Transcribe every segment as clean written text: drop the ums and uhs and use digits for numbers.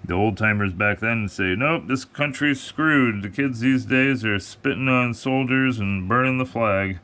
The old timers back then say, nope, this country's screwed. The kids these days are spitting on soldiers and burning the flag.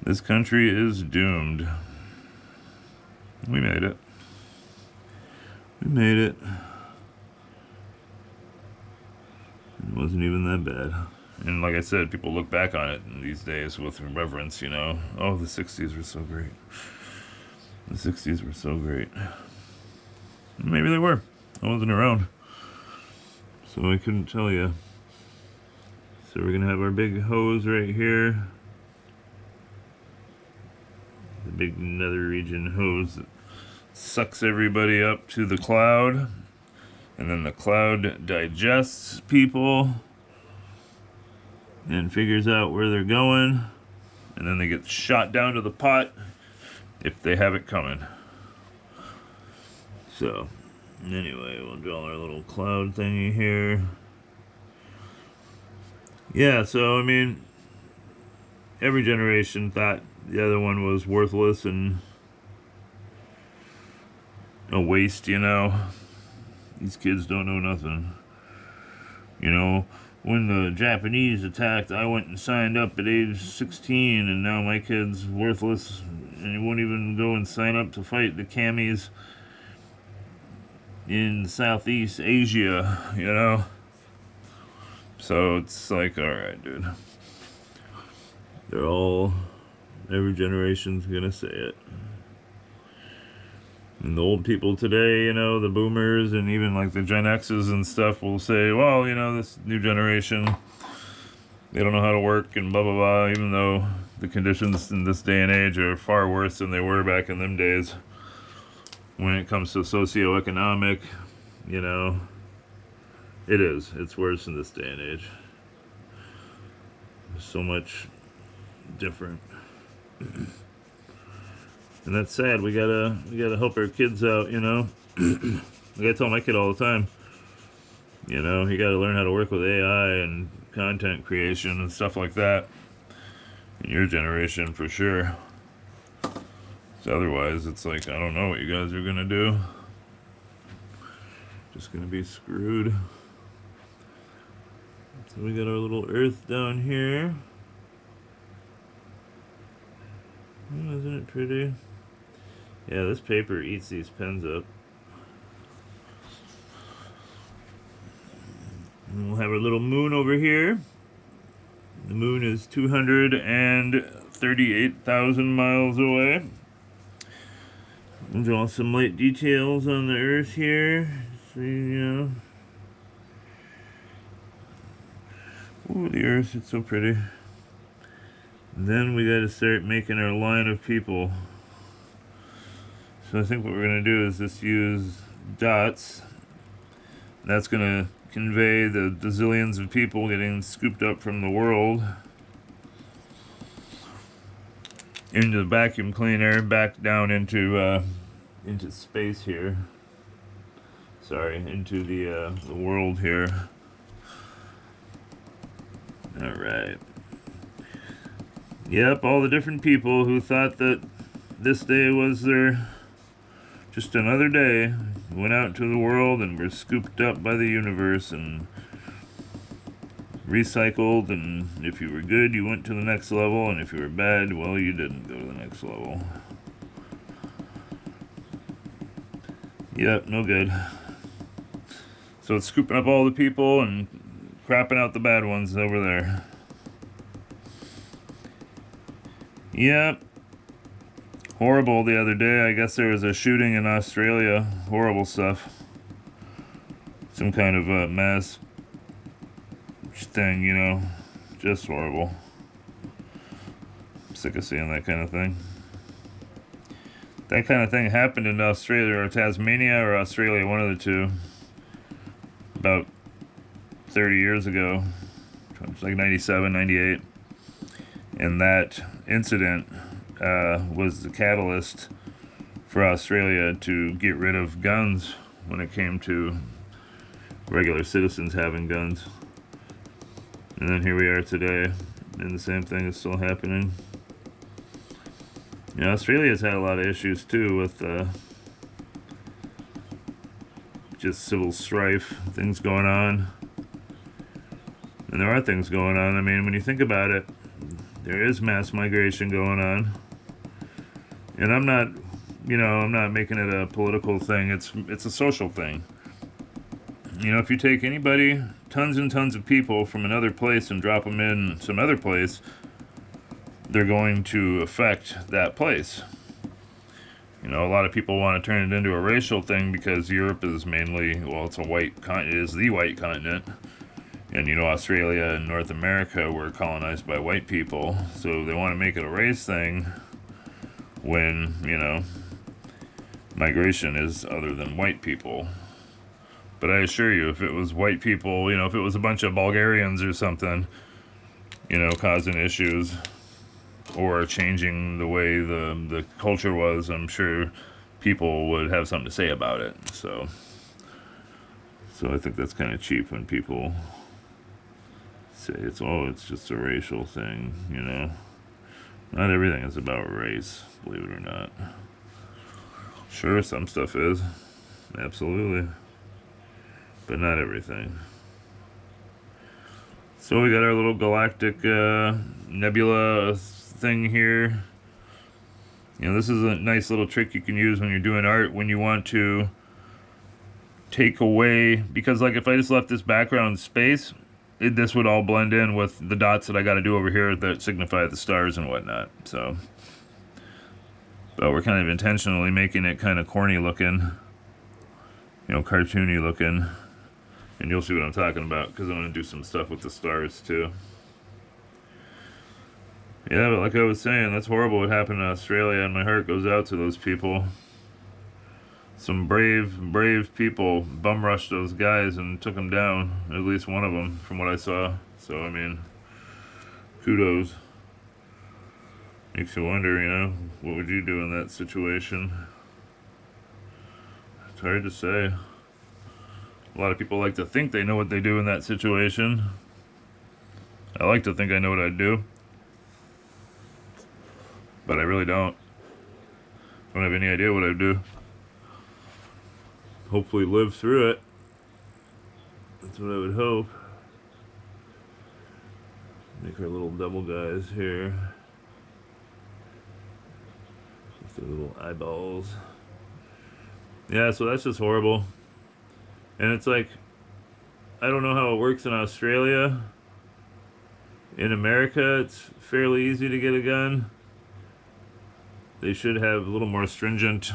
This country is doomed. We made it. We made it. It wasn't even that bad. And like I said, people look back on it these days with reverence, you know. Oh, the 60s were so great. The 60s were so great. Maybe they were. I wasn't around, so I couldn't tell you. So we're gonna have our big hose right here. The big nether region hose that sucks everybody up to the cloud. And then the cloud digests people and figures out where they're going. And then they get shot down to the pot if they have it coming. So, anyway, we'll draw our little cloud thingy here. Yeah, so, I mean, every generation thought the other one was worthless and a waste, you know. These kids don't know nothing. You know, when the Japanese attacked, I went and signed up at age 16, and now my kid's worthless, and he won't even go and sign up to fight the Kamis in Southeast Asia, you know? So it's like, alright, dude. Every generation's gonna say it. And the old people today, you know, the boomers and even like the Gen X's and stuff will say, well, you know, this new generation, they don't know how to work and blah, blah, blah, even though the conditions in this day and age are far worse than they were back in them days. When it comes to socioeconomic, you know, it's worse in this day and age. There's so much different. And that's sad. We gotta help our kids out, you know. Like I tell my kid all the time, you know, you gotta learn how to work with AI and content creation and stuff like that. In your generation, for sure. So otherwise, it's like, I don't know what you guys are gonna do. Just gonna be screwed. So we got our little Earth down here. Oh, isn't it pretty? Yeah, this paper eats these pens up. And we'll have our little moon over here. The moon is 238,000 miles away. We'll draw some light details on the Earth here. So, you know. Ooh, the Earth, it's so pretty. And then we gotta start making our line of people. So I think what we're going to do is just use dots. That's going to convey the zillions of people getting scooped up from the world into the vacuum cleaner, back down into space here. Sorry, into the world here. All right. Yep, all the different people who thought that this day was their just another day, went out to the world and were scooped up by the universe and recycled, and if you were good, you went to the next level, and if you were bad, well, you didn't go to the next level. Yep, no good. So it's scooping up all the people and crapping out the bad ones over there. Yep. Horrible the other day. I guess there was a shooting in Australia. Horrible stuff. Some kind of a mass thing, you know. Just horrible. I'm sick of seeing that kind of thing. That kind of thing happened in Australia or Tasmania or Australia, one of the two. About 30 years ago. It's like 97, 98. And that incident was the catalyst for Australia to get rid of guns when it came to regular citizens having guns. And then here we are today, and the same thing is still happening. You know, Australia's had a lot of issues too with just civil strife, things going on. And there are things going on. I mean, when you think about it, there is mass migration going on. And I'm not, I'm not making it a political thing. It's a social thing. If you take anybody, tons and tons of people from another place and drop them in some other place, they're going to affect that place. A lot of people want to turn it into a racial thing because Europe is mainly, it's a white continent, it is the white continent. And, Australia and North America were colonized by white people. So they want to make it a race thing when, migration is other than white people. But I assure you, if it was white people, if it was a bunch of Bulgarians or something, causing issues or changing the way the culture was, I'm sure people would have something to say about it. So I think that's kind of cheap when people say it's just a racial thing, Not everything is about race, believe it or not. Sure, some stuff is. Absolutely. But not everything. So we got our little galactic nebula thing here. This is a nice little trick you can use when you're doing art, when you want to take away, because like if I just left this background space, this would all blend in with the dots that I got to do over here that signify the stars and whatnot. But we're kind of intentionally making it kind of corny looking, cartoony looking. And you'll see what I'm talking about, because I'm going to do some stuff with the stars, too. Yeah, but like I was saying, that's horrible what happened in Australia, and my heart goes out to those people. Some brave people bum-rushed those guys and took them down, at least one of them, from what I saw. So, I mean, kudos. Makes you wonder, what would you do in that situation? It's hard to say. A lot of people like to think they know what they do in that situation. I like to think I know what I'd do. But I really don't. I don't have any idea what I'd do. Hopefully live through it. That's what I would hope. Make our little double guys here. With their little eyeballs. Yeah, so that's just horrible. And it's like, I don't know how it works in Australia. In America, it's fairly easy to get a gun. They should have a little more stringent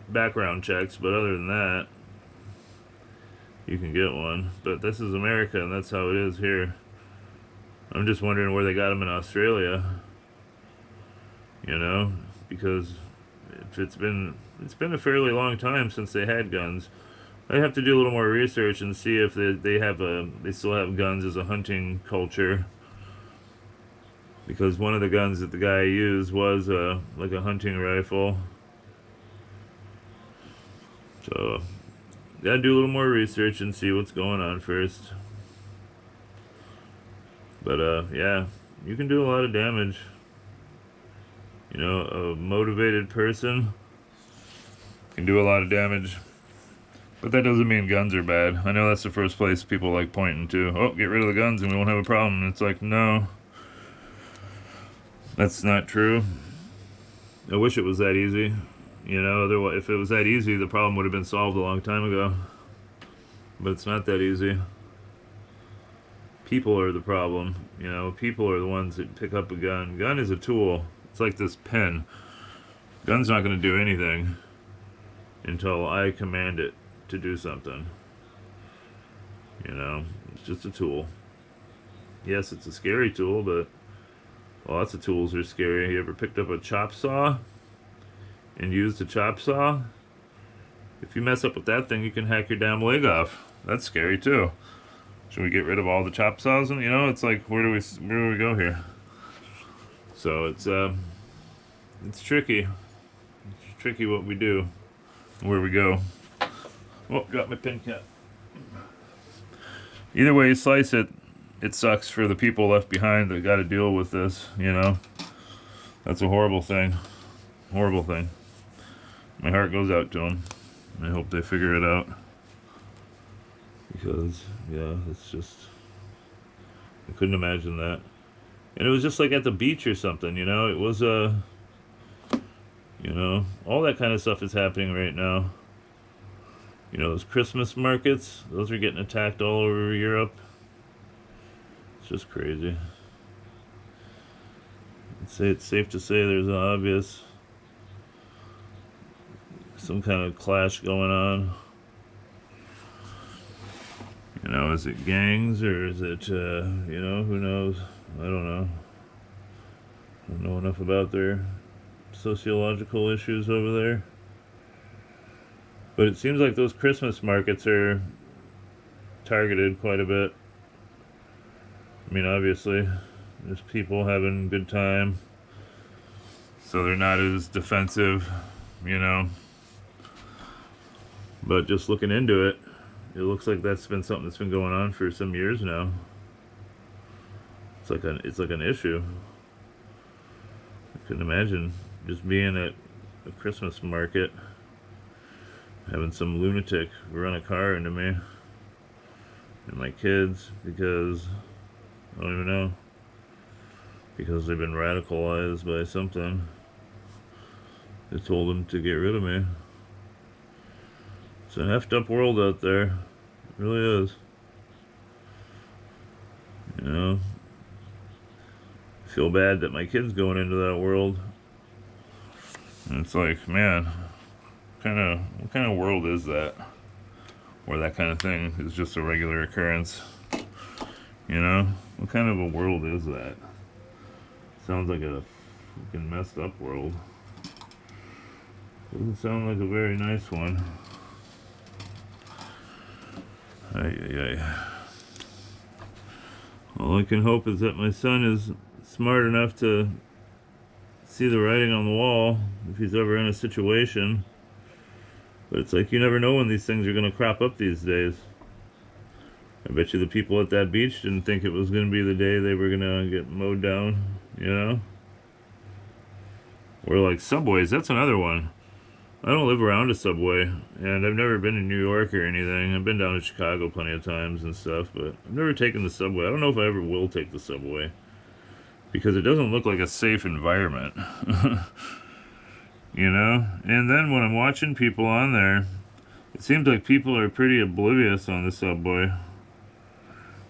background checks, but other than that, you can get one. But this is America, and that's how it is here. I'm just wondering where they got them in Australia. Because if it's been a fairly long time since they had guns. I have to do a little more research and see if they still have guns as a hunting culture. Because one of the guns that the guy used was like a hunting rifle. So gotta do a little more research and see what's going on first. But yeah, you can do a lot of damage. A motivated person can do a lot of damage. But that doesn't mean guns are bad. I know that's the first place people like pointing to. Oh, get rid of the guns and we won't have a problem. And it's like, no. That's not true. I wish it was that easy. Otherwise, if it was that easy, the problem would have been solved a long time ago. But it's not that easy. People are the problem. People are the ones that pick up a gun. Gun is a tool. It's like this pen. Gun's not going to do anything until I command it to do something. It's just a tool. Yes, it's a scary tool, but lots of tools are scary. You ever picked up a chop saw and used a chop saw? If you mess up with that thing, you can hack your damn leg off. That's scary too. Should we get rid of all the chop saws? And it's like, where do we go here? So it's tricky. It's tricky what we do, where we go. Oh, got my pin cap. Either way you slice it, it sucks for the people left behind that got to deal with this. That's a horrible thing. Horrible thing. My heart goes out to them. I hope they figure it out. Because, yeah, it's just... I couldn't imagine that. And it was just like at the beach or something, you know? It was, you know, all that kind of stuff is happening right now. You know, those Christmas markets, those are getting attacked all over Europe. It's just crazy. I'd say it's safe to say there's an obvious... some kind of clash going on. You know, is it gangs or is it, you know, who knows? I don't know. I don't know enough about their sociological issues over there. But it seems like those Christmas markets are targeted quite a bit. I mean, obviously, there's people having a good time, so they're not as defensive, you know. But just looking into it, it looks like that's been something that's been going on for some years now. It's like an issue. I couldn't imagine just being at a Christmas market, having some lunatic run a car into me and my kids because I don't even know, because they've been radicalized by something. They told them to get rid of me. It's an effed up world out there. It really is. You know, I feel bad that my kid's going into that world. And it's like, man, what kind of world is that? Where that kind of thing is just a regular occurrence. You know? What kind of a world is that? Sounds like a fucking messed up world. Doesn't sound like a very nice one. Ay. All I can hope is that my son is smart enough to see the writing on the wall if he's ever in a situation. But it's like you never know when these things are going to crop up these days. I bet you the people at that beach didn't think it was going to be the day they were going to get mowed down, you know? Or like subways, that's another one. I don't live around a subway, and I've never been in New York or anything. I've been down to Chicago plenty of times and stuff, but I've never taken the subway. I don't know if I ever will take the subway, because it doesn't look like a safe environment. You know? And then when I'm watching people on there, it seems like people are pretty oblivious on the subway.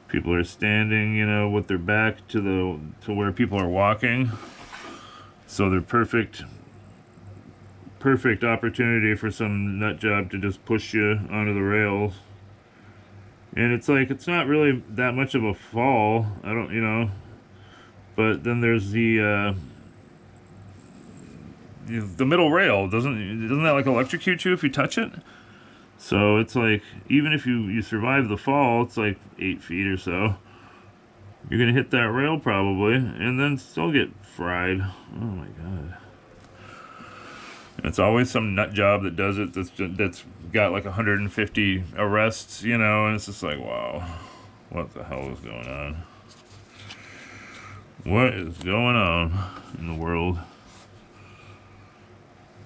People are standing, you know, with their back to where people are walking. So they're perfect opportunity for some nut job to just push you onto the rails. And it's like, it's not really that much of a fall. I don't, you know. But then there's the middle rail. Doesn't that like electrocute you if you touch it? So it's like, even if you survive the fall, it's like 8 feet or so. You're gonna hit that rail probably, and then still get fried. Oh my god. It's always some nut job that does it that's got like 150 arrests, you know, and it's just like, wow, what the hell is going on? What is going on in the world?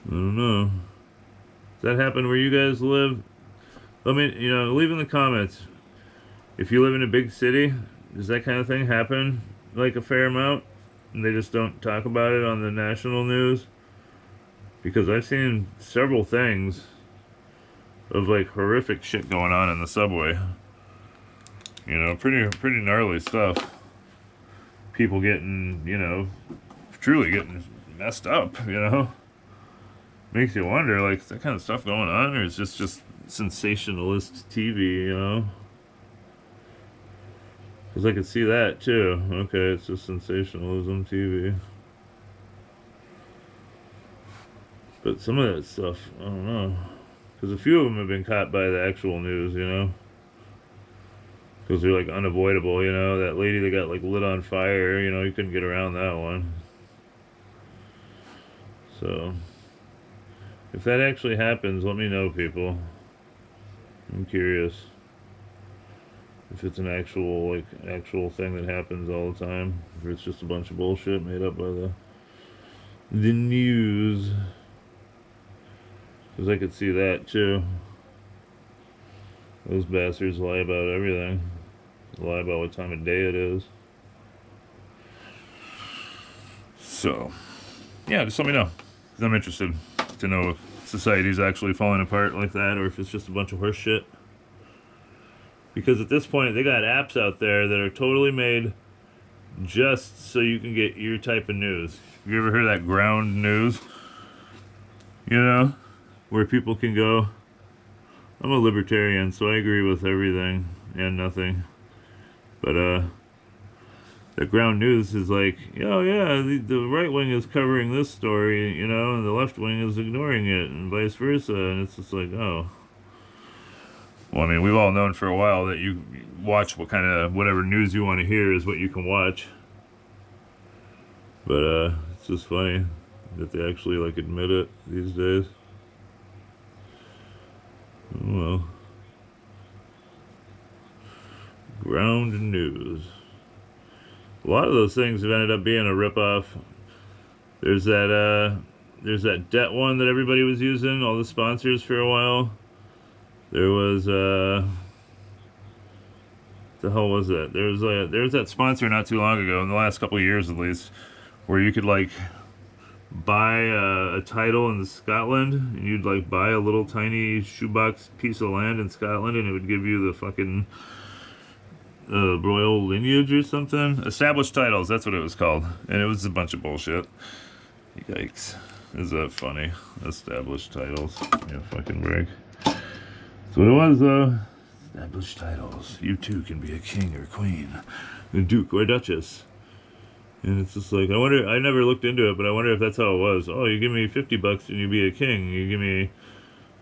I don't know. Does that happen where you guys live? Let me, you know, leave in the comments. If you live in a big city, does that kind of thing happen like a fair amount? And they just don't talk about it on the national news? Because I've seen several things of like horrific shit going on in the subway. You know, pretty gnarly stuff. People getting, you know, truly getting messed up, you know? Makes you wonder, like, is that kind of stuff going on, or is this just sensationalist TV, you know? Because I could see that, too. Okay, it's just sensationalism TV. But some of that stuff, I don't know. Because a few of them have been caught by the actual news, you know? Because they're, like, unavoidable, you know? That lady that got, like, lit on fire, you know, you couldn't get around that one. So... if that actually happens, let me know, people. I'm curious if it's an actual thing that happens all the time, or it's just a bunch of bullshit made up by the news. Because I could see that too. Those bastards lie about everything. Lie about what time of day it is. So, yeah, just let me know. 'Cause I'm interested to know if society's actually falling apart like that or if it's just a bunch of horse shit. Because at this point, they got apps out there that are totally made just so you can get your type of news. Have you ever heard of that ground news? You know? Where people can go, I'm a libertarian, so I agree with everything and nothing. But, the ground news is like, oh yeah, the right wing is covering this story, you know, and the left wing is ignoring it, and vice versa. And it's just like, oh. Well, I mean, we've all known for a while that you watch what kind of, whatever news you want to hear is what you can watch. But, it's just funny that they actually, like, admit it these days. Oh, well. Ground news. A lot of those things have ended up being a ripoff. There's that debt one that everybody was using, all the sponsors for a while. There was, the hell was that? There was that sponsor not too long ago, in the last couple of years at least, where you could, like, buy a title in Scotland, and you'd, like, buy a little tiny shoebox piece of land in Scotland, and it would give you the fucking royal lineage or something. Established titles, that's what it was called. And it was a bunch of bullshit. Yikes. Is that funny? Established titles. Yeah, fucking break. That's what it was, though. Established titles. You too can be a king or queen, a duke or duchess. And it's just like, I wonder, I never looked into it, but I wonder if that's how it was. Oh, you give me $50 and you be a king. You give me,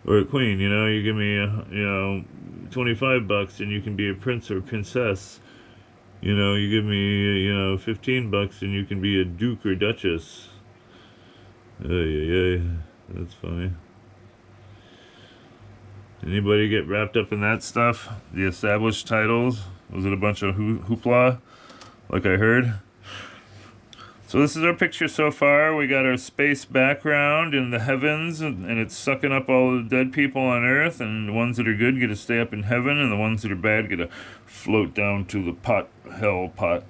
or a queen, you know, you give me, you know, $25 and you can be a prince or princess. You know, you give me, you know, $15 and you can be a duke or duchess. Ay, that's funny. Anybody get wrapped up in that stuff? The established titles? Was it a bunch of hoopla, like I heard? So this is our picture so far. We got our space background in the heavens, and it's sucking up all the dead people on Earth, and the ones that are good get to stay up in heaven, and the ones that are bad get to float down to the hell pot.